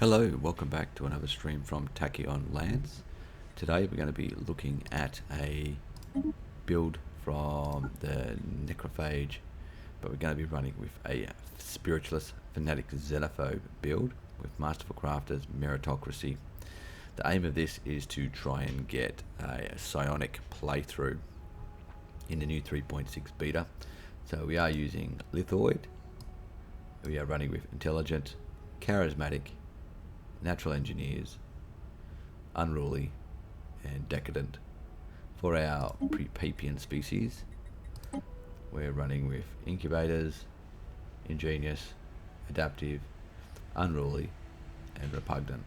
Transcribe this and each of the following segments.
Hello, welcome back to another stream from Tachyon Lands. Today we're going to be looking at a build from the Necrophage, but we're going to be running with a Spiritualist Fanatic Xenophobe build with Masterful Crafters Meritocracy. The aim of this is to try and get a Psionic playthrough in the new 3.6 beta. So we are using Lithoid, we are running with Intelligent, Charismatic, Natural Engineers, Unruly, and Decadent. For our pre-Papian species, we're running with Incubators, Ingenious, Adaptive, Unruly, and Repugnant.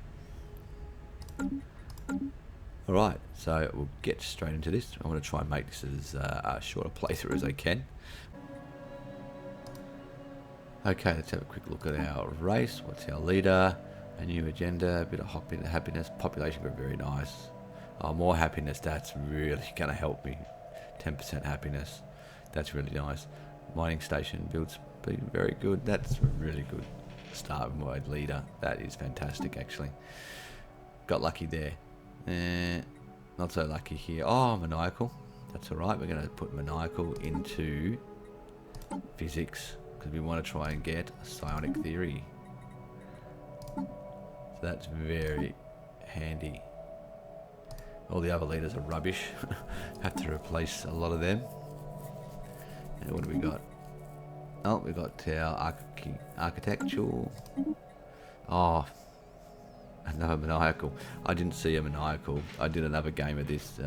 Alright, so we'll get straight into this. I'm going to try and make this as short a playthrough as I can. Okay, let's have a quick look at our race. What's our leader? A new agenda, a bit of happiness, population got very nice. More happiness, that's really going to help me. 10% happiness, that's really nice. Mining station builds being very good, that's a really good start with my leader. That is fantastic actually. Got lucky there. Not so lucky here. Oh, maniacal, that's alright. We're going to put maniacal into physics because we want to try and get a psionic theory. So that's very handy. All the other leaders are rubbish. Have to replace a lot of them. And what do we got? Oh, we got our architectural. Oh, another maniacal. I didn't see a maniacal. I did another game of this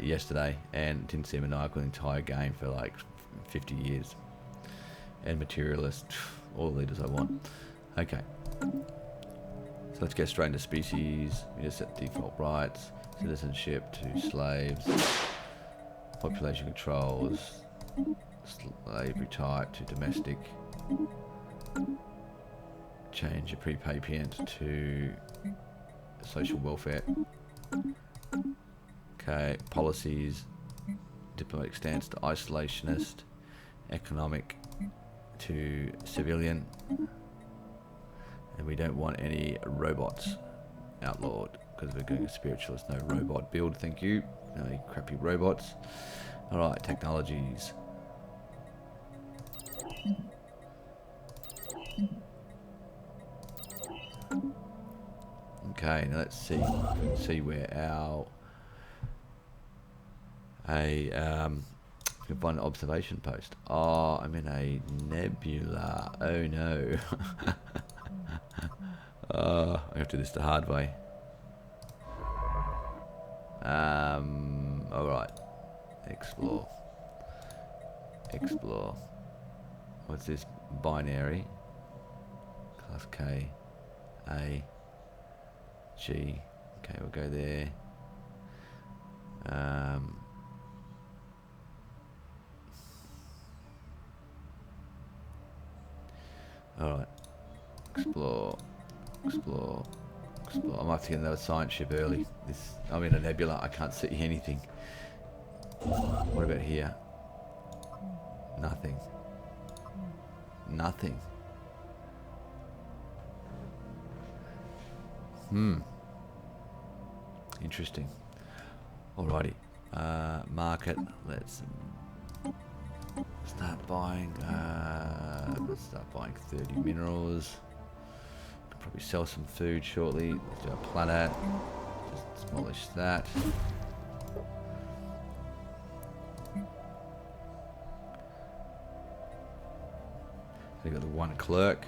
yesterday and didn't see a maniacal the entire game for like 50 years. And materialist. All the leaders I want. Okay. So let's get straight into species. We just set default rights, citizenship to slaves, population controls, slavery type to domestic, change your pre-Papian to social welfare. Okay, policies, diplomatic stance to isolationist, economic to civilian. And we don't want any robots outlawed because we're doing a spiritualist. No robot build, thank you. No crappy robots. Alright, technologies. Okay, now let's see. We can see where our we can find an observation post. Oh, I'm in a nebula. Oh no. I have to do this the hard way. Alright. Explore. Explore. What's this? Binary. Class K. A. G. Okay, we'll go there. Alright. Explore. Explore. Explore. I might have to get another science ship early. I'm in a nebula, I can't see anything. What about here? Nothing. Nothing. Interesting. Alrighty. Market. Let's start buying. Let's start buying 30 minerals. Probably sell some food shortly. Let's do a planet. Just demolish that. So you got the one clerk.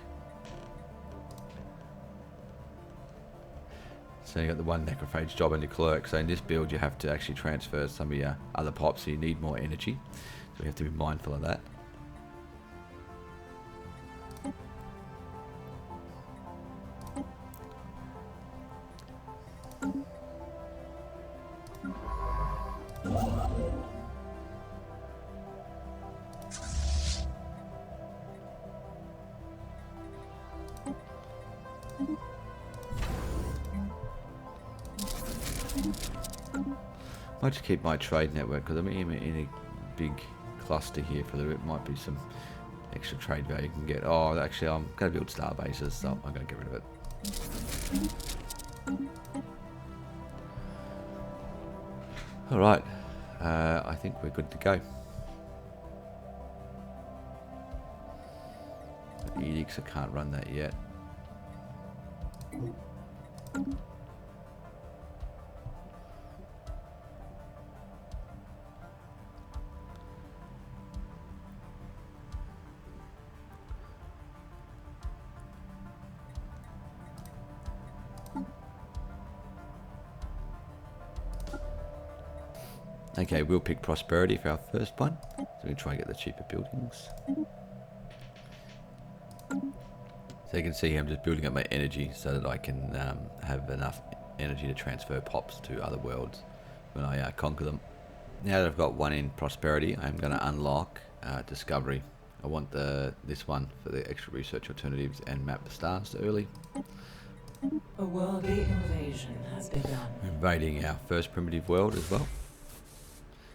So you got the one necrophage job on your clerk. So in this build you have to actually transfer some of your other pops, so you need more energy. So we have to be mindful of that. Might just keep my trade network because I'm in a big cluster here for a little bit. Might be some extra trade value you can get. Oh, actually, I'm going to build star bases, so I'm going to get rid of it. Alright, I think we're good to go. Edicts, I can't run that yet. Okay, we'll pick prosperity for our first one. So we'll try and get the cheaper buildings. So you can see I'm just building up my energy so that I can have enough energy to transfer pops to other worlds when I conquer them. Now that I've got one in prosperity, I'm going to unlock discovery. I want this one for the extra research alternatives and map the stars early. A worldly invasion has begun. Invading our first primitive world as well.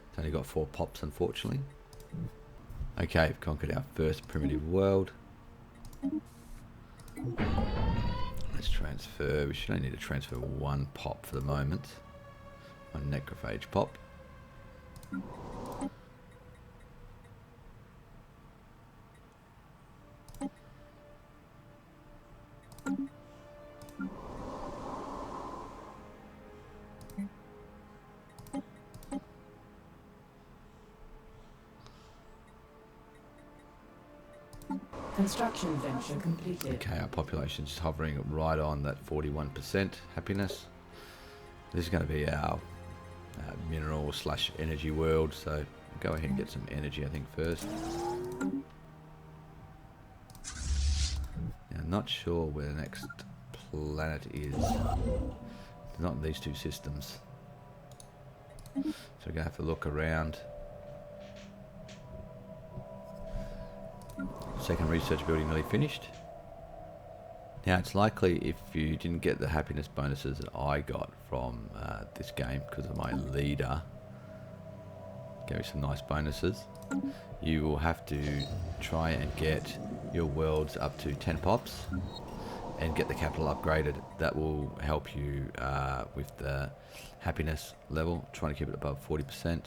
It's only got 4 pops, unfortunately. Okay, we've conquered our first primitive world. Let's transfer. We should only need to transfer 1 pop for the moment. 1 necrophage pop. Construction venture completed. Okay, our population's hovering right on that 41% happiness. This is going to be our mineral / energy world, so go ahead and get some energy, I think, first. Now, I'm not sure where the next planet is. It's not in these 2 systems. So we're going to have to look around. Second research building nearly finished. Now it's likely if you didn't get the happiness bonuses that I got from this game because of my leader, gave me some nice bonuses, you will have to try and get your worlds up to 10 pops and get the capital upgraded. That will help you with the happiness level, trying to keep it above 40%.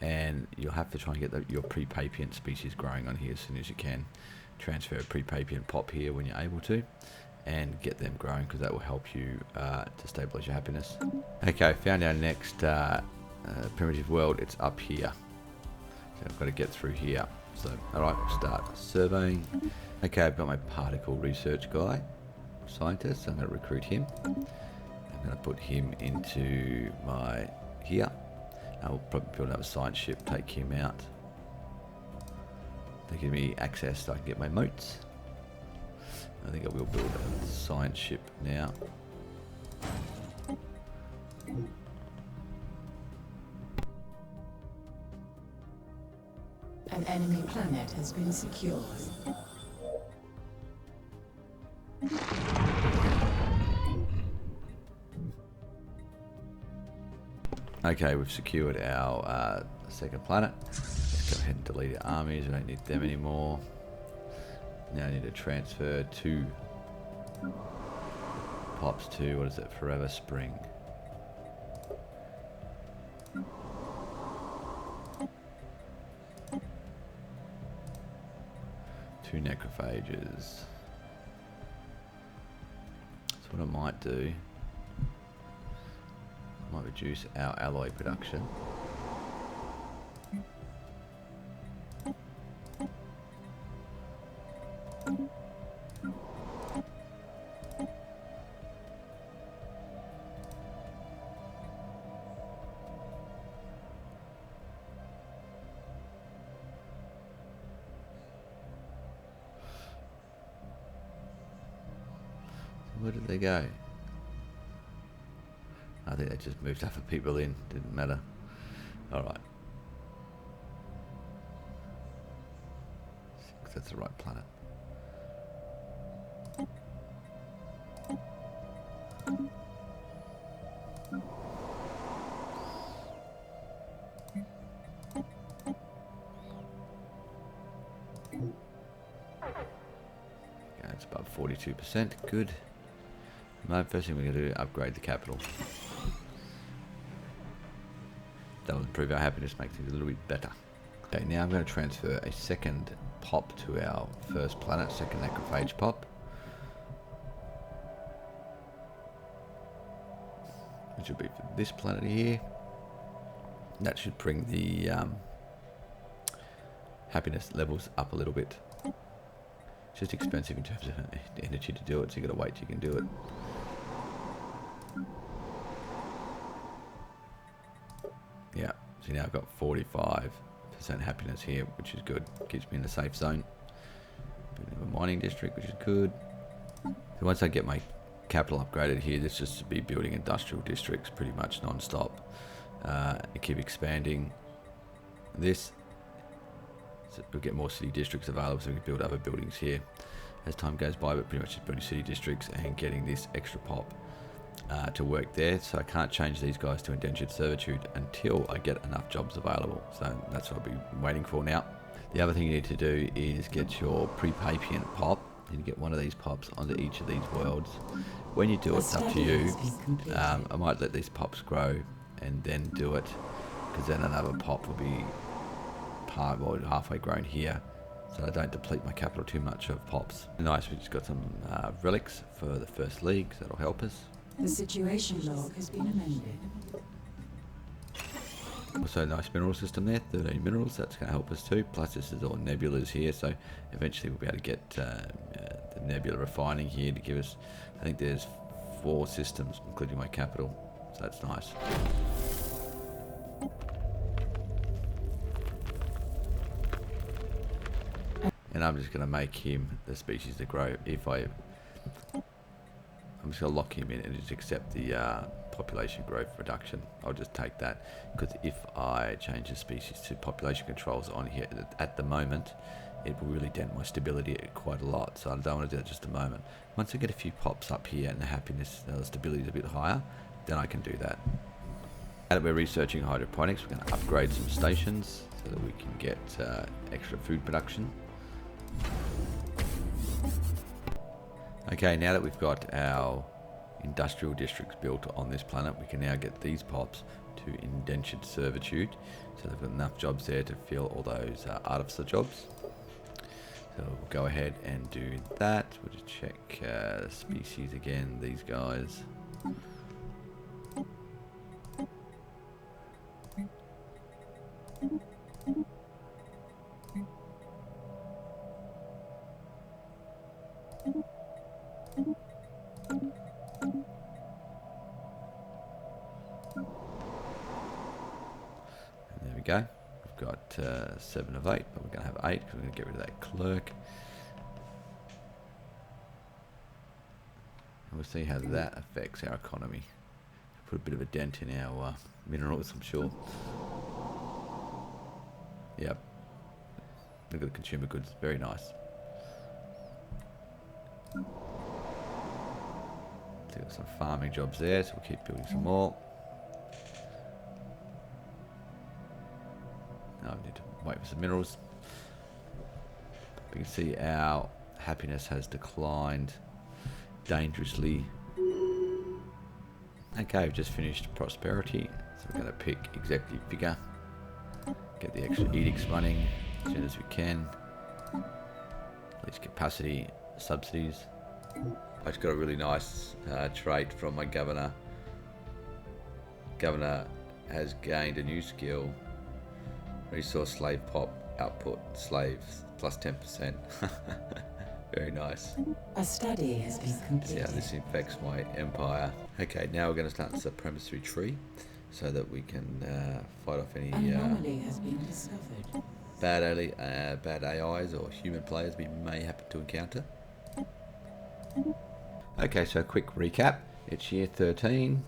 And you'll have to try and get your pre-papient species growing on here as soon as you can. Transfer a pre-papient pop here when you're able to, and get them growing because that will help you to stabilize your happiness. Okay, found our next primitive world. It's up here. So I've got to get through here. So, alright, we'll start surveying. Okay, I've got my particle research guy, scientist. So I'm going to recruit him. I'm going to put him into my here. I'll probably build another science ship, take him out. They give me access so I can get my moats. I think I will build a science ship now. An enemy planet has been secured. Okay, we've secured our second planet. Let's go ahead and delete our armies. We don't need them anymore. Now I need to transfer 2 pops to, what is it, Forever Spring. Two necrophages. So what I might do, might reduce our alloy production. So where did they go? I think they just moved other people in, didn't matter. Alright. That's the right planet. above 42%. Good. No, first thing we're going to do is upgrade the capital. That'll improve our happiness, make things a little bit better. Okay, now I'm going to transfer a second pop to our first planet, second necrophage pop. Which will be for this planet here. That should bring the happiness levels up a little bit. It's just expensive in terms of energy to do it, so you got to wait till you can do it. Yeah, so now I've got 45% happiness here, which is good. Keeps me in the safe zone. Bit of a mining district, which is good. So once I get my capital upgraded here, this just to be building industrial districts pretty much non-stop. Keep expanding this, so we'll get more city districts available, so we can build other buildings here as time goes by, but pretty much just building city districts and getting this extra pop to work there. So I can't change these guys to indentured servitude until I get enough jobs available, so that's what I'll be waiting for now. The other thing you need to do is get your pre-Papian pop. You can get one of these pops onto each of these worlds. When you do it, it's up to you. I might let these pops grow and then do it, because then another pop will be halfway grown here, so I don't deplete my capital too much of pops. Nice, we just got some relics for the first league, so that'll help us. The situation log has been amended. Also, nice mineral system there, 13 minerals, that's going to help us too. Plus this is all nebulas here, so eventually we'll be able to get the nebula refining here to give us, I think there's 4 systems including my capital, so that's nice. And I'm just going to make him the species to grow. I'm just going to lock him in and just accept the population growth reduction. I'll just take that, because if I change the species to population controls on here at the moment, it will really dent my stability quite a lot, so I don't want to do it just a moment. Once I get a few pops up here and the happiness, the stability is a bit higher, then I can do that. Now that we're researching hydroponics, we're going to upgrade some stations so that we can get extra food production. Okay, now that we've got our industrial districts built on this planet, we can now get these pops to indentured servitude, so they've got enough jobs there to fill all those artificer jobs. So we'll go ahead and do that. We'll just check species again, these guys. There we go. We've got 7 of 8, but we're going to have 8 because we're going to get rid of that clerk. And we'll see how that affects our economy. Put a bit of a dent in our minerals, I'm sure. Yep. Look at the consumer goods, very nice. So we've got some farming jobs there, so we'll keep building some more. Now I need to wait for some minerals. We can see our happiness has declined dangerously. Okay, we've just finished prosperity, so we're going to pick executive vigor, get the extra edicts running as soon as we can. At least capacity subsidies. I just got a really nice trait from my governor. Governor has gained a new skill. Resource slave pop output slaves plus 10%. Very nice. A study has been completed. Yeah, this infects my empire. Okay, now we're going to start the supremacy tree so that we can fight off any anomaly has been discovered. bad AIs or human players we may happen to encounter. Okay, so a quick recap. It's year 13.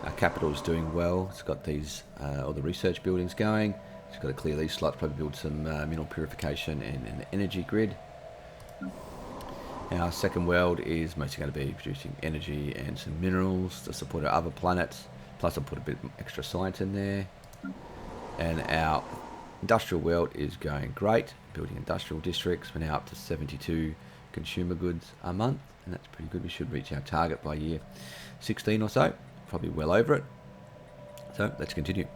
Our capital is doing well. It's got these all the research buildings going. It's got to clear these slots, probably build some mineral purification and an energy grid. Our second world is mostly going to be producing energy and some minerals to support our other planets. Plus I'll put a bit extra science in there. And our industrial world is going great. Building industrial districts. We're now up to 72 consumer goods a month, and that's pretty good. We should reach our target by year 16 or so, probably well over it. So let's continue.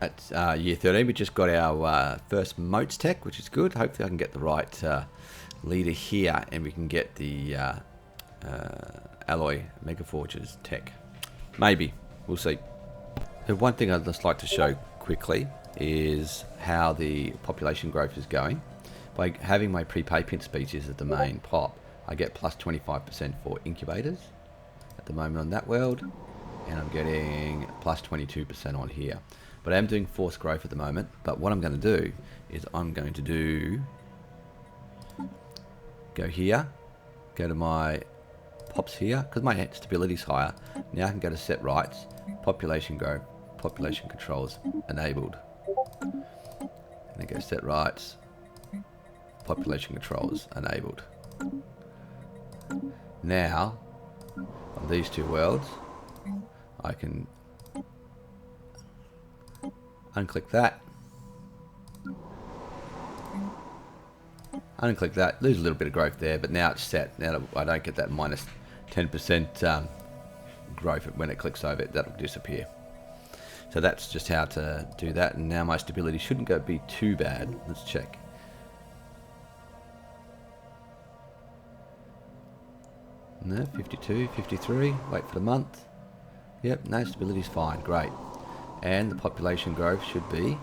At year 13, we just got our first motes tech, which is good. Hopefully I can get the right leader here, and we can get the alloy megaforges tech. Maybe. We'll see. The one thing I'd just like to show quickly is how the population growth is going. By having my pre-patent species as the main pop, I get plus 25% for incubators at the moment on that world, and I'm getting plus 22% on here. But I am doing forced growth at the moment. But what I'm going to do is I'm going to do, go here, go to my pops here, because my stability is higher. Now I can go to set rights, population growth, population controls enabled. And then go set rights, population controls enabled. Now, on these two worlds, I can unclick that, unclick that, lose a little bit of growth there, but now it's set. Now I don't get that minus 10% growth when it clicks over it, that'll disappear. So that's just how to do that, and now my stability shouldn't be too bad. Let's check. No, 52, 53, wait for the month. Yep, no, stability's fine, great. And the population growth should be,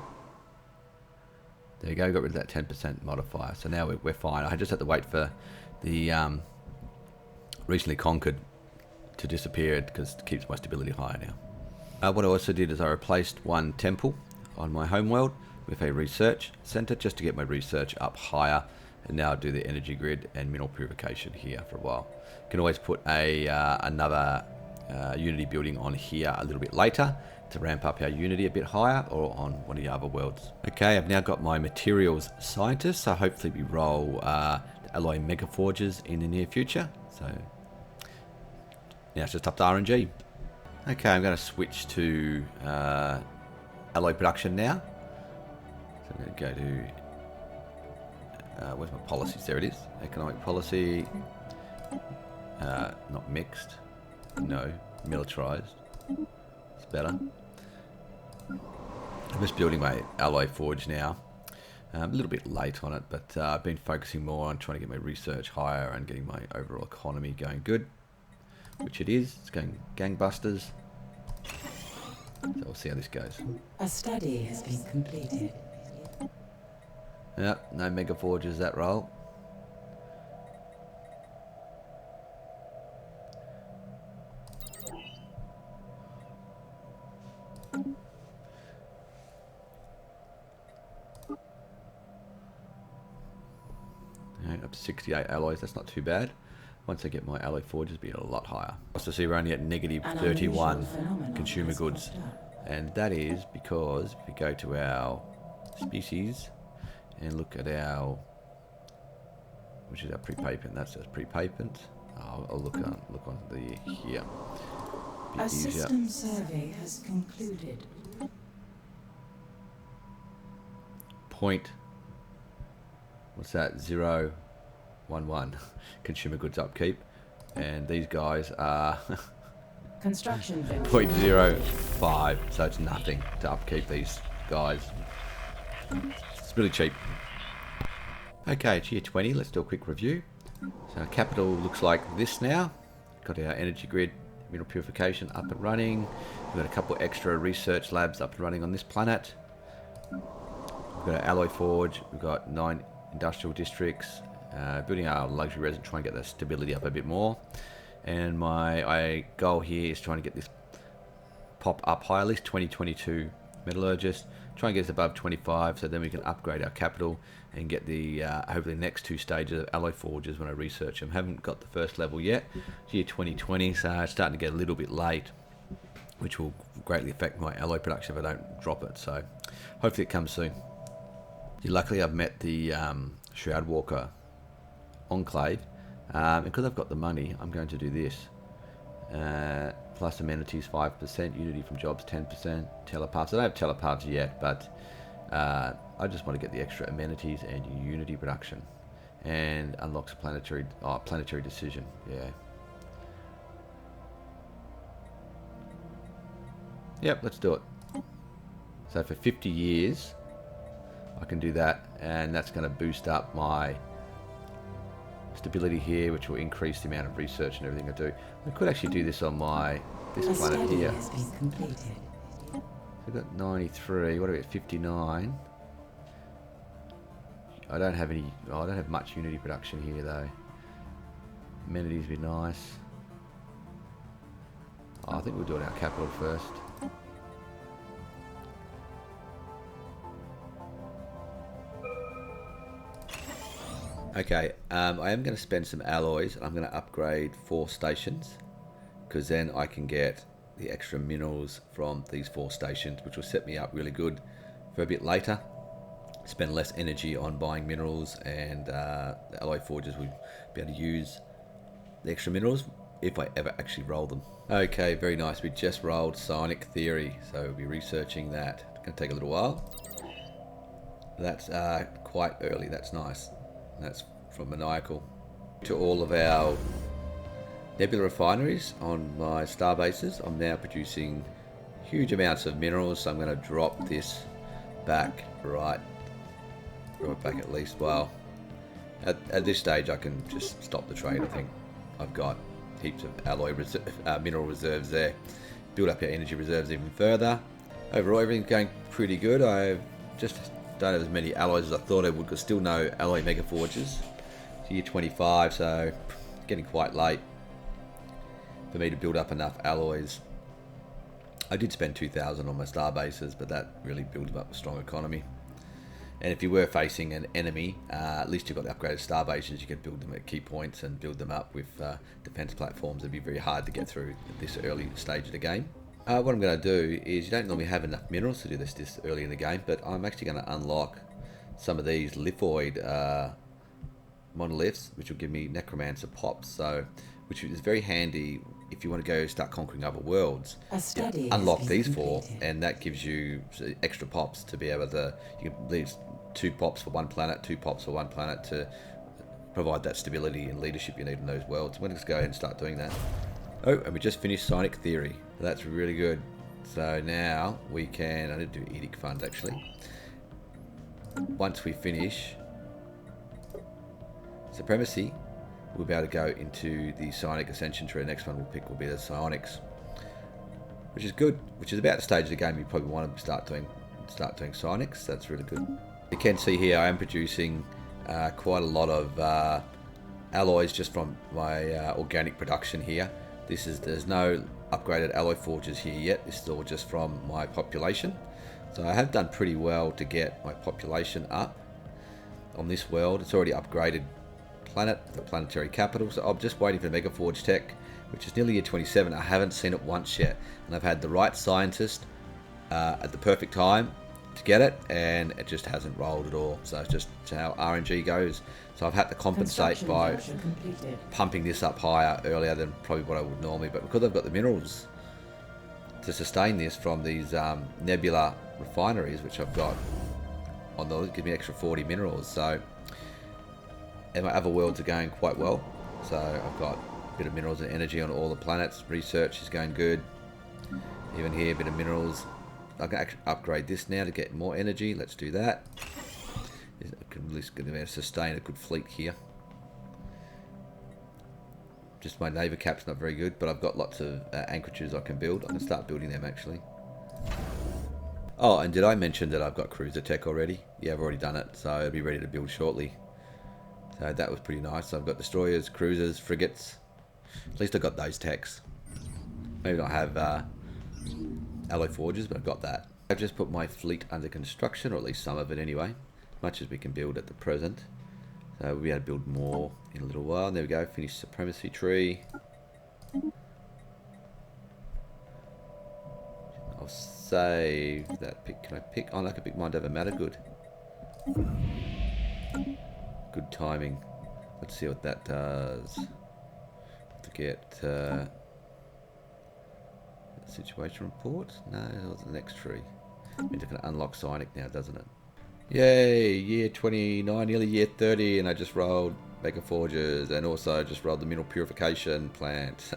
there you go, got rid of that 10% modifier. So now we're fine. I just have to wait for the recently conquered to disappear, because it keeps my stability higher now. What I also did is I replaced one temple on my homeworld with a research center, just to get my research up higher, and now do the energy grid and mineral purification here for a while. You can always put another Unity building on here a little bit later to ramp up our Unity a bit higher, or on one of the other worlds. Okay, I've now got my materials scientist, so hopefully we roll the alloy megaforges in the near future. So now it's just up to RNG. Okay, I'm going to switch to alloy production now. So I'm going to go to, where's my policies? There it is. Economic policy, not mixed, no, militarized. It's better. I'm just building my alloy forge now. I'm a little bit late on it, but I've been focusing more on trying to get my research higher and getting my overall economy going good, which it is. It's going gangbusters. So we'll see how this goes. A study has been completed. Yep, no mega forges that roll. Up to 68 alloys, that's not too bad. Once I get my alloy forges, be a lot higher. Also see we're only at negative 31 consumer goods, and that is because if we go to our species and look at our, which is our pre-patent, that says pre-patent. I'll look on the here. A system survey has concluded. Point. What's that? 011 consumer goods upkeep, and these guys are Construction 0.05, so it's nothing to upkeep these guys. It's really cheap. Okay, it's year 20. Let's do a quick review. So our capital looks like this now. Got our energy grid, mineral purification up and running. We've got a couple extra research labs up and running on this planet. We've got our alloy forge. We've got 9 industrial districts. Building our luxury residence, trying to get the stability up a bit more. And my goal here is trying to get this pop up high, at least 2022 metallurgist. Try and get us above 25, so then we can upgrade our capital and get the hopefully the next 2 stages of alloy forges when I research them. Haven't got the first level yet. It's year 2020, so it's starting to get a little bit late, which will greatly affect my alloy production if I don't drop it. So hopefully it comes soon. Luckily I've met the Shroud Walker Enclave. Because I've got the money, I'm going to do this. Plus amenities 5%, Unity from jobs 10%, telepaths. I don't have telepaths yet, but I just want to get the extra amenities and Unity production. and unlocks a planetary decision. Yeah. Yep, let's do it. So for 50 years, I can do that, and that's going to boost up my stability here, which will increase the amount of research and everything I do. I could actually do this on this planet here. Has been completed. So I've got 93. What are we at? 59. I don't have any. Oh, I don't have much unity production here though. Amenities would be nice. Oh, I think we'll do it our capital first. Okay, I am going to spend some alloys. I'm going to upgrade 4 stations, because then I can get the extra minerals from these 4 stations, which will set me up really good for a bit later. Spend less energy on buying minerals, and the alloy forges will be able to use the extra minerals if I ever actually roll them. Okay, very nice. We just rolled Psionic Theory, so we'll be researching that. It's going to take a little while. That's quite early. That's nice. That's from Maniacal. To all of our nebula refineries on my star bases, I'm now producing huge amounts of minerals, so I'm going to drop this back right back at least. Well, at this stage I can just stop the trade. I think I've got heaps of mineral reserves there. Build up our energy reserves even further. Overall, everything's going pretty good. I just don't have as many alloys as I thought I would, because still no alloy mega forges. It's year 25, so getting quite late for me to build up enough alloys. I did spend 2,000 on my star bases, but that really builds up a strong economy. And if you were facing an enemy, at least you've got the upgraded star bases. You could build them at key points and build them up with defense platforms. It'd be very hard to get through at this early stage of the game. What I'm going to do is, you don't normally have enough minerals to do this early in the game, but I'm actually going to unlock some of these lithoid monoliths, which will give me necromancer pops. So, which is very handy if you want to go start conquering other worlds. Unlock these 4, and that gives you extra pops to be able to. You can leave 2 pops for one planet, 2 pops for one planet to provide that stability and leadership you need in those worlds. I'm going to go ahead and start doing that. Oh, and we just finished Psionic Theory. That's really good. So now we can. I need to do Edict Fund actually. Once we finish Supremacy, we'll be able to go into the Psionic Ascension tree. The next one we'll pick will be the Psionics, which is good. Which is about the stage of the game you probably want to start doing Psionics. That's really good. You can see here I am producing quite a lot of alloys just from my organic production here. There's no upgraded alloy forges here yet. This is all just from my population. So I have done pretty well to get my population up on this world. It's already upgraded planet, the planetary capital. So I'm just waiting for the Megaforge tech, which is nearly year 27. I haven't seen it once yet, and I've had the right scientist at the perfect time to get it, and it just hasn't rolled at all. So it's just how RNG goes. So I've had to compensate by pumping this up higher earlier than probably what I would normally, but because I've got the minerals to sustain this from these nebula refineries, which I've got on the, give me an extra 40 minerals. So, and my other worlds are going quite well. So I've got a bit of minerals and energy on all the planets. Research is going good. Even here, a bit of minerals. I can actually upgrade this now to get more energy. Let's do that. I can at least sustain a good fleet here. Just my navy cap's not very good, but I've got lots of anchorages I can build. I can start building them actually. Oh, and did I mention that I've got cruiser tech already? Yeah, I've already done it, so it'll be ready to build shortly. So that was pretty nice. So I've got destroyers, cruisers, frigates. At least I got those techs. Maybe not have alloy forges, but I've got that. I've just put my fleet under construction, or at least some of it anyway, much as we can build at the present. So we'll be able to build more in a little while. And there we go, finish supremacy tree. I'll save that pick. Can I pick? Oh, I can pick mind over matter. Good. Good timing. Let's see what that does. To get situation report. No, that was the next tree. Means I can unlock Psionic now, doesn't it? Yay, year 29, nearly year 30, and I just rolled Mega Forges and also just rolled the mineral purification plant.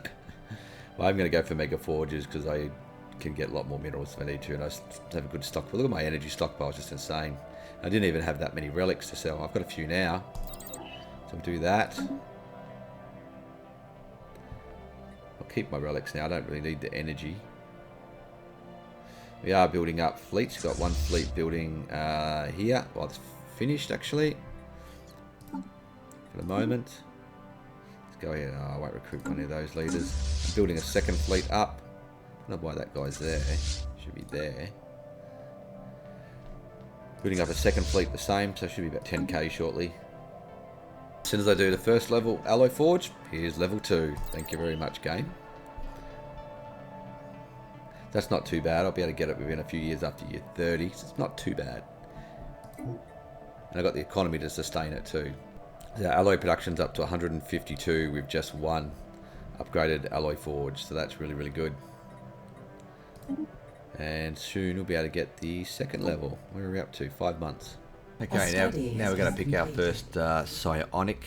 Well, I'm going to go for Mega Forges because I can get a lot more minerals if I need to, and I have a good stockpile. Look at my energy stockpile, it's just insane. I didn't even have that many relics to sell. I've got a few now, so I'll do that. I'll keep my relics now, I don't really need the energy. We are building up fleets. We've got one fleet building here. Well, it's finished actually for the moment. Let's go ahead. Oh, I won't recruit one of those leaders. I'm building a second fleet up. I don't know why that guy's there. Should be there. Building up a second fleet the same, so it should be about 10k shortly. As soon as I do the first level alloy forge, here's level 2. Thank you very much, game. That's not too bad. I'll be able to get it within a few years after year 30. So it's not too bad. And I've got the economy to sustain it too. The alloy production's up to 152 with just one upgraded alloy forge. So that's really, really good. And soon we'll be able to get the second level. Where are we up to? 5 months. Okay, now we're going to pick our first Psionic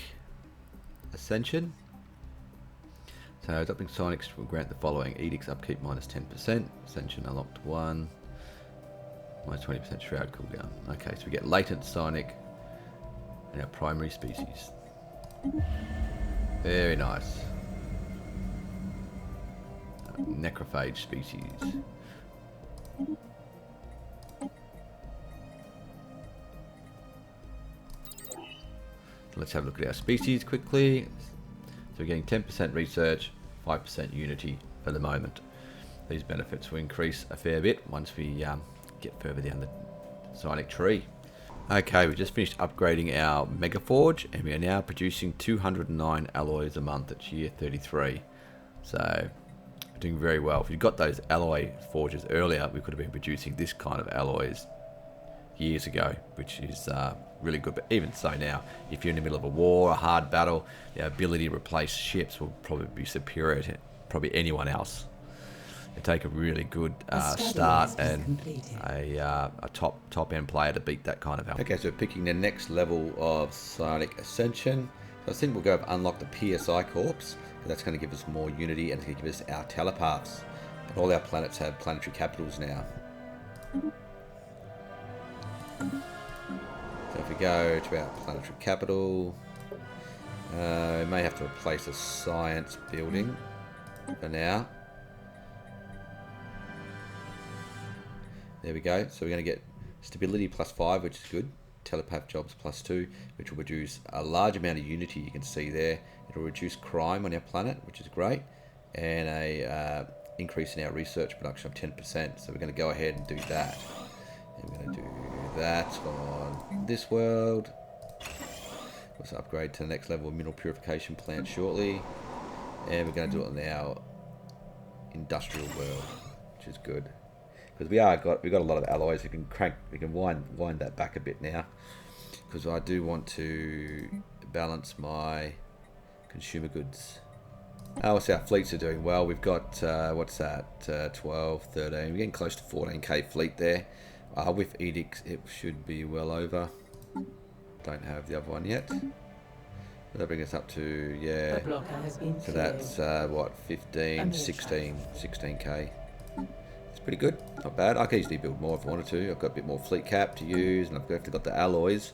ascension. So adopting Psionics will grant the following: edicts upkeep minus 10%, ascension unlocked 1, minus 20% shroud cooldown. Okay, so we get latent Psionic and our primary species. Very nice. Necrophage species. Let's have a look at our species quickly. So we're getting 10% research, 5% unity for the moment. These benefits will increase a fair bit once we get further down the Psionic tree. Okay, we just finished upgrading our Mega Forge, and we are now producing 209 alloys a month at year 33. So we're doing very well. If we got those alloy forges earlier, we could have been producing this kind of alloys years ago, which is really good. But even so now, if you're in the middle of a war, a hard battle, the ability to replace ships will probably be superior to probably anyone else. You take a really good start and a top end player to beat that kind of alloy. Okay, so we're picking the next level of Psionic Ascension. So I think we'll go and unlock the PSI Corps, because that's going to give us more unity and it's going to give us our telepaths. And all our planets have planetary capitals now. So if we go to our planetary capital, we may have to replace a science building for now. There we go. So we're going to get stability +5, which is good. Telepath jobs +2, which will produce a large amount of unity. You can see there. It'll reduce crime on our planet, which is great, and a increase in our research production of 10%. So we're going to go ahead and do that. And we're going to do that on this world. Let's upgrade to the next level of mineral purification plant shortly, and we're going to do it on our industrial world, which is good. Because we've got a lot of alloys. We can wind that back a bit now, because I do want to balance my consumer goods. Oh, so our fleets are doing well. We've got what's that? 12, 13. We're getting close to 14k fleet there. With edicts, it should be well over. Don't have the other one yet. That'll bring us up to, yeah. So that's what, 15, 16k. It's pretty good, not bad. I can easily build more if I wanted to. I've got a bit more fleet cap to use, and I've got the alloys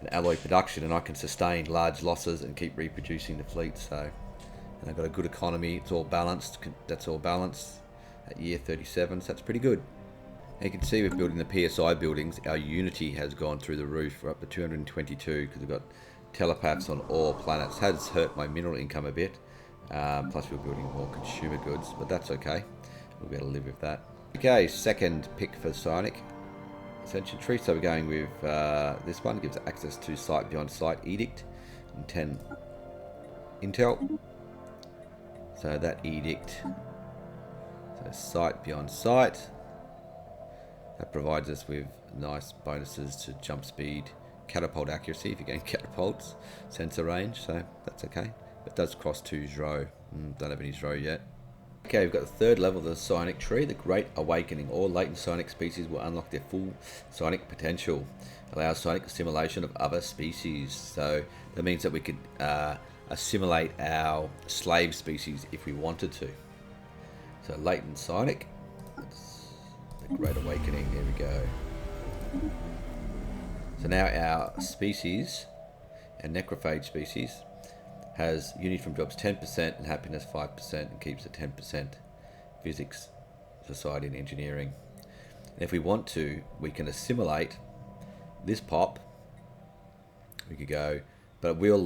and alloy production, and I can sustain large losses and keep reproducing the fleet. So, and I've got a good economy. It's all balanced. That's all balanced at year 37. So that's pretty good. And you can see with building the PSI buildings, our unity has gone through the roof. We're up to 222 because we've got telepaths on all planets. Has hurt my mineral income a bit. Plus we're building more consumer goods, but that's okay. We'll be able to live with that. Okay, second pick for Psionic Ascension Tree. So we're going with this one. Gives access to Sight Beyond Sight Edict and 10 Intel. So that Edict, so Sight Beyond Sight, that provides us with nice bonuses to jump speed, catapult accuracy if you're getting catapults, sensor range, so that's okay. It does cross 2 Zro. Don't have any Zro yet. Okay, we've got the third level of the Psionic tree, the Great Awakening. All latent psionic species will unlock their full psionic potential. Allows psionic assimilation of other species. So that means that we could assimilate our slave species if we wanted to. So latent psionic, that's the Great Awakening, there we go. So now our species, our necrophage species, has unity from jobs 10% and happiness 5% and keeps at 10% physics, society and engineering. And if we want to, we can assimilate this pop. We could go, but it will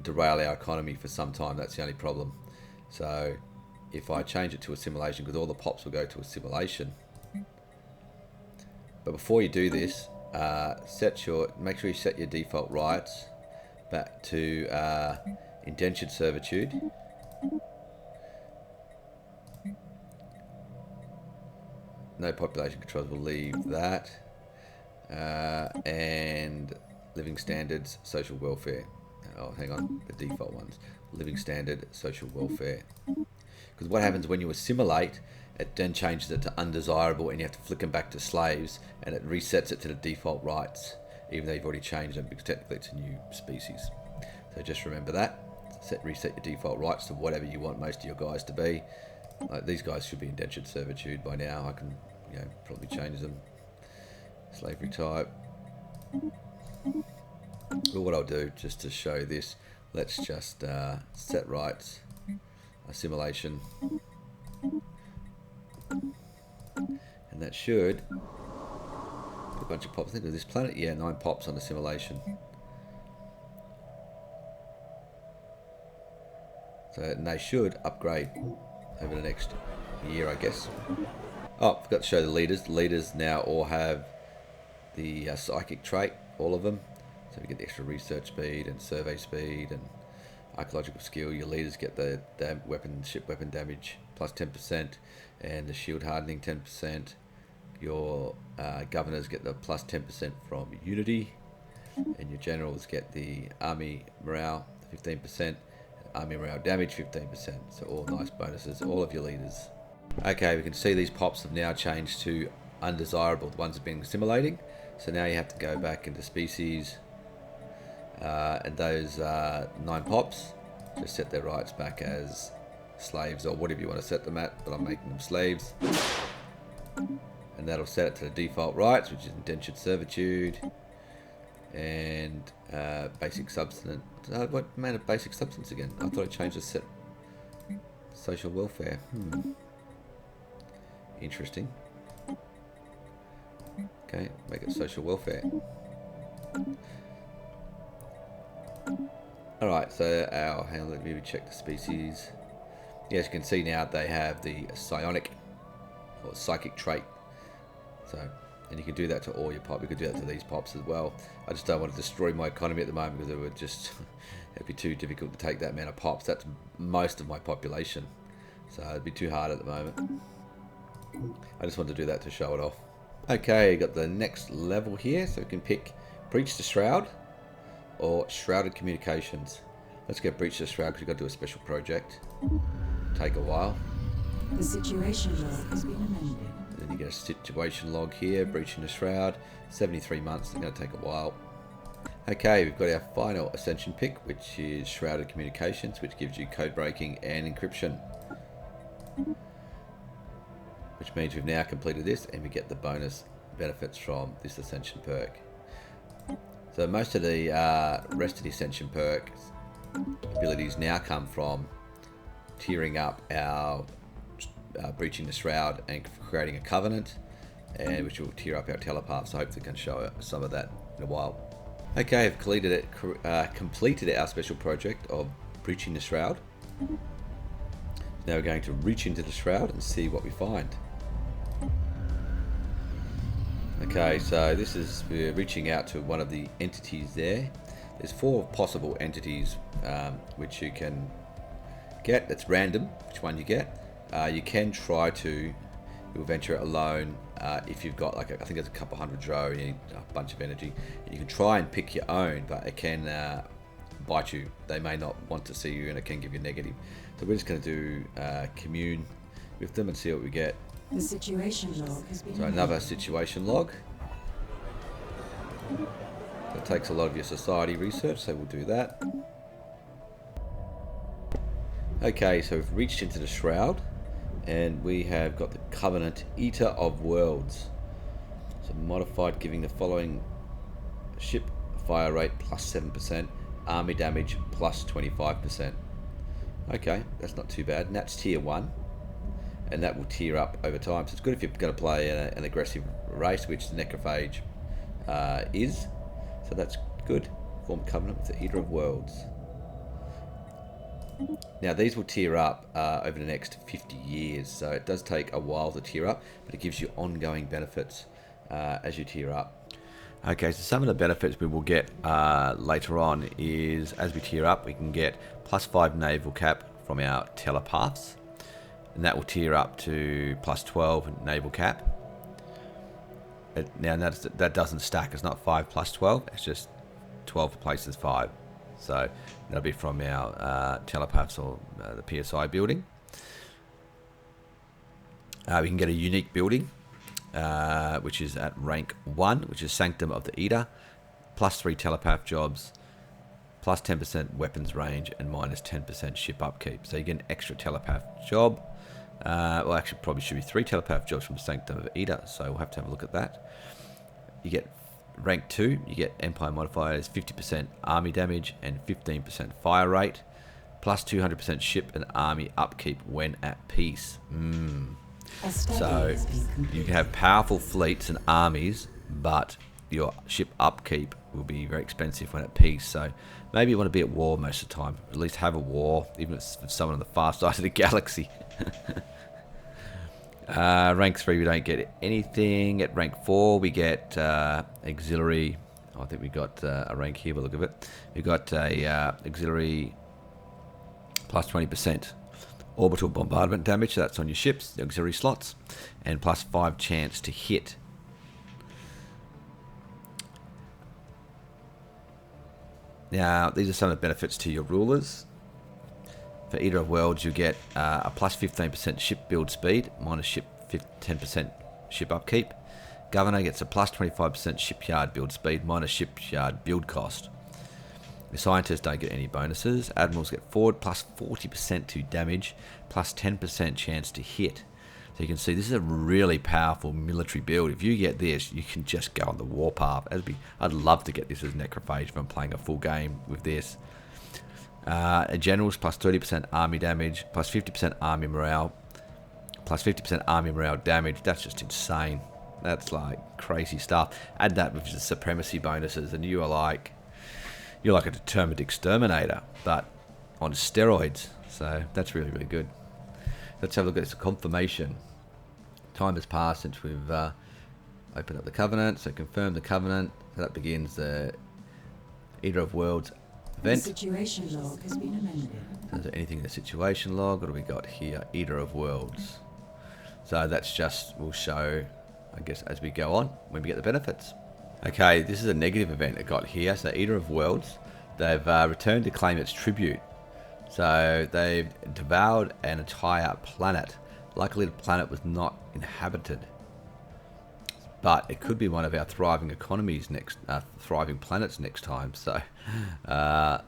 derail our economy for some time. That's the only problem. So if I change it to assimilation, because all the pops will go to assimilation. But before you do this, make sure you set your default rights back to indentured servitude. No population controls, will leave that. And living standards, social welfare. Oh, hang on, the default ones. Living standard, social welfare. Because what happens when you assimilate, it then changes it to undesirable and you have to flick them back to slaves and it resets it to the default rights, even though you've already changed them because technically it's a new species. So just remember that. Reset your default rights to whatever you want most of your guys to be. These guys should be indentured servitude by now. I can, probably change them. Slavery type. But what I'll do, just to show this, let's just set rights, assimilation, and that should put a bunch of pops into this planet. Yeah, 9 pops on assimilation. So, and they should upgrade over the next year, I guess. Oh, forgot to show the leaders. The leaders now all have the psychic trait, all of them. So we get the extra research speed and survey speed and archaeological skill. Your leaders get the ship weapon damage plus 10% and the shield hardening 10%. Your governors get the plus 10% from unity, and your generals get the army morale 15%. Army morale damage 15%, so all nice bonuses, all of your leaders. Okay, we can see these pops have now changed to undesirable. The ones have been assimilating, so now you have to go back into species, and those 9 pops, just set their rights back as slaves or whatever you want to set them at, but I'm making them slaves. And that'll set it to the default rights, which is indentured servitude and basic substance. What amount of basic substance again? I thought I changed the set. Social welfare. Interesting. Okay, make it social welfare. Alright, so let me check the species. Yes, you can see now they have the psionic or psychic trait. So, and you can do that to all your pops. You could do that to these pops as well. I just don't want to destroy my economy at the moment because it would just it'd be too difficult to take that amount of pops. That's most of my population, so it'd be too hard at the moment. I just want to do that to show it off. Okay, got the next level here, so we can pick Breach the Shroud or Shrouded Communications. Let's get Breach the Shroud because we've got to do a special project. Take a while. The situation log has been amended. Then you get a situation log here, Breaching the Shroud, 73 months, it's going to take a while. Okay, we've got our final ascension pick, which is Shrouded Communications, which gives you code breaking and encryption. Which means we've now completed this and we get the bonus benefits from this ascension perk. So most of the rest of the ascension perk abilities now come from tiering up our breaching the shroud and creating a covenant, and which will tier up our telepath, so hopefully can show some of that in a while. Okay, I've completed our special project of breaching the shroud. Now we're going to reach into the shroud and see what we find. Okay, so this is, we're reaching out to one of the entities there. There's 4 possible entities which you can get. It's random which one you get. You can try to, you'll venture it alone if you've got like I think it's a couple hundred dro, you need a bunch of energy. You can try and pick your own, but it can bite you. They may not want to see you, and it can give you negative. So we're just going to do commune with them and see what we get. The situation log has been So another situation log. That takes a lot of your society research, so we'll do that. Okay, so we've reached into the Shroud, and we have got the Covenant Eater of Worlds. So modified, giving the following: ship fire rate plus 7%, army damage plus 25%. Okay, that's not too bad. And that's tier 1, and that will tier up over time. So it's good if you're going to play an aggressive race, which the Necrophage is. So that's good. Form covenant with the Eater of Worlds. Now these will tier up over the next 50 years, so it does take a while to tier up, but it gives you ongoing benefits as you tier up. Okay, so some of the benefits we will get later on is, as we tier up, we can get +5 naval cap from our telepaths, and that will tier up to +12 naval cap. Now that doesn't stack. It's not 5 + 12. It's just 12 places 5. So that'll be from our telepaths or the PSI building. We can get a unique building, which is at rank 1, which is Sanctum of the Eater, +3 telepath jobs, +10% weapons range, and -10% ship upkeep. So you get an extra telepath job. Well, actually, probably should be 3 telepath jobs from Sanctum of the Eater, so we'll have to have a look at that. You get rank 2, you get Empire modifiers, 50% army damage and 15% fire rate, plus 200% ship and army upkeep when at peace. So you can have powerful fleets and armies, but your ship upkeep will be very expensive when at peace. So maybe you want to be at war most of the time. At least have a war, even if it's with someone on the far side of the galaxy. Rank 3 we don't get anything. At rank 4 we get auxiliary. I think we got a rank here, but look at it. We got a auxiliary plus 20% orbital bombardment damage. So that's on your ships, the auxiliary slots, and plus 5 chance to hit. Now these are some of the benefits to your rulers. For Eater of Worlds, you get a plus 15% ship build speed, minus 10% ship upkeep. Governor gets a plus 25% shipyard build speed, minus shipyard build cost. The scientists don't get any bonuses. Admirals get forward plus 40% to damage, plus 10% chance to hit. So you can see this is a really powerful military build. If you get this, you can just go on the warpath. I'd love to get this as Necrophage if I'm playing a full game with this. Generals plus 30% army damage, plus 50% army morale, plus 50% army morale damage. That's just insane. That's like crazy stuff. Add that with the supremacy bonuses, and you're like a determined exterminator, but on steroids. So that's really, really good. Let's have a look at this confirmation. Time has passed since we've opened up the covenant. So confirm the covenant. So that begins the Eater of Worlds event. The situation log has been amended. Is there anything in the situation log? What do we got here? Eater of Worlds. So that's just, we'll show, I guess, as we go on, when we get the benefits. Okay, this is a negative event it got here. So Eater of Worlds, they've returned to claim its tribute. So they've devoured an entire planet. Luckily the planet was not inhabited. But it could be one of our thriving economies thriving planets next time. So that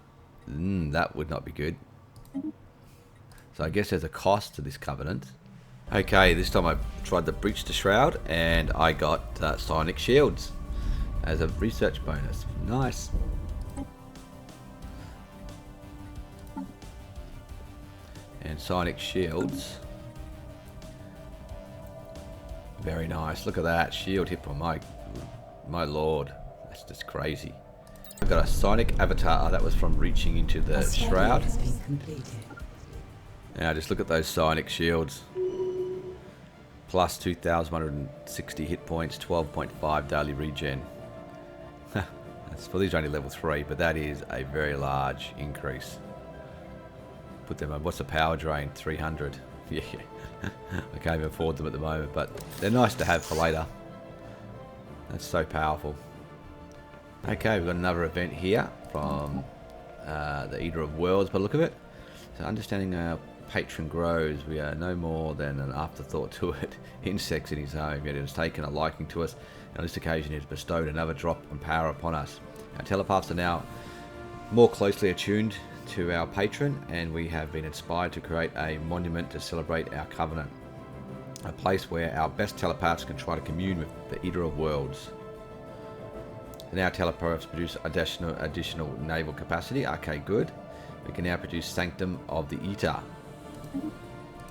would not be good. So I guess there's a cost to this covenant. Okay, this time I tried to breach the shroud and I got psionic shields as a research bonus. Nice. And psionic shields. Very nice. Look at that shield hit from my lord. That's just crazy. I've got a psionic avatar that was from reaching into the shroud. Now just look at those psionic shields. Plus 2,160 hit points, 12.5 daily regen. That's for these only level 3, but that is a very large increase. Put them on. What's the power drain? 300. Yeah. I can't even afford them at the moment, but they're nice to have for later. That's so powerful. Okay, we've got another event here from the Eater of Worlds by the look of it. So understanding our patron grows, we are no more than an afterthought to it. Insects in his home, yet it has taken a liking to us, and on this occasion it has bestowed another drop of power upon us. Our telepaths are now more closely attuned to our patron, and we have been inspired to create a monument to celebrate our covenant. A place where our best telepaths can try to commune with the Eater of Worlds. And our telepaths produce additional naval capacity. Okay, good. We can now produce Sanctum of the Eater.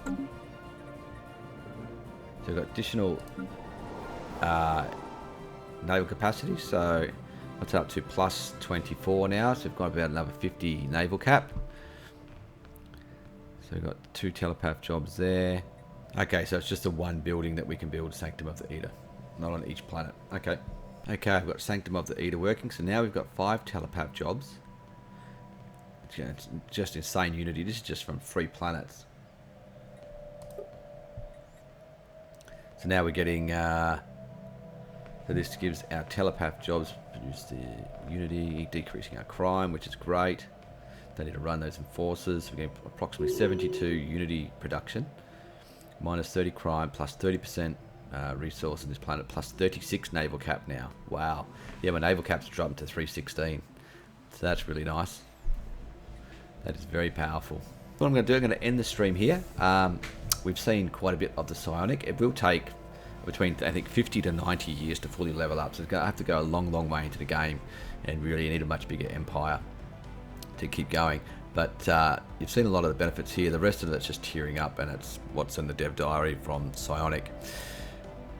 So we've got additional naval capacity. So what's up to plus 24 now? So we've got about another 50 naval cap. So we've got 2 telepath jobs there. Okay, so it's just the one building that we can build Sanctum of the Eater, not on each planet. Okay. Okay, I've got Sanctum of the Eater working, so now we've got 5 telepath jobs. It's just insane unity. This is just from 3 planets. So now we're getting, so this gives our telepath jobs, produce the unity, decreasing our crime, which is great. Don't need to run those enforcers. We're getting approximately 72 unity production. Minus 30 crime, plus 30% resource on this planet, plus 36 naval cap now. Wow. Yeah, my naval cap's dropped to 316. So that's really nice. That is very powerful. What I'm going to do, I'm going to end the stream here. We've seen quite a bit of the Psionic. It will take between, I think, 50 to 90 years to fully level up. So it's going to have to go a long, long way into the game. And really, you need a much bigger empire to keep going. But you've seen a lot of the benefits here. The rest of it's just tearing up, and it's what's in the dev diary from Psionic.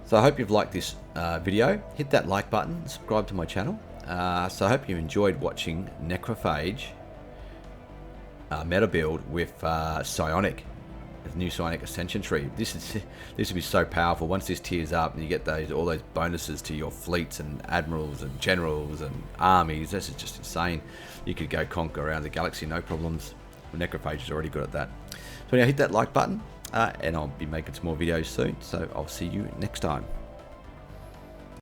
So I hope you've liked this video. Hit that like button, subscribe to my channel. So I hope you enjoyed watching Necrophage meta build with Psionic, the new Psionic ascension tree. This would be so powerful once this tears up and you get all those bonuses to your fleets and admirals and generals and armies. This is just insane. You could go conquer around the galaxy, no problems. Necrophage is already good at that. So now hit that like button, and I'll be making some more videos soon. So I'll see you next time.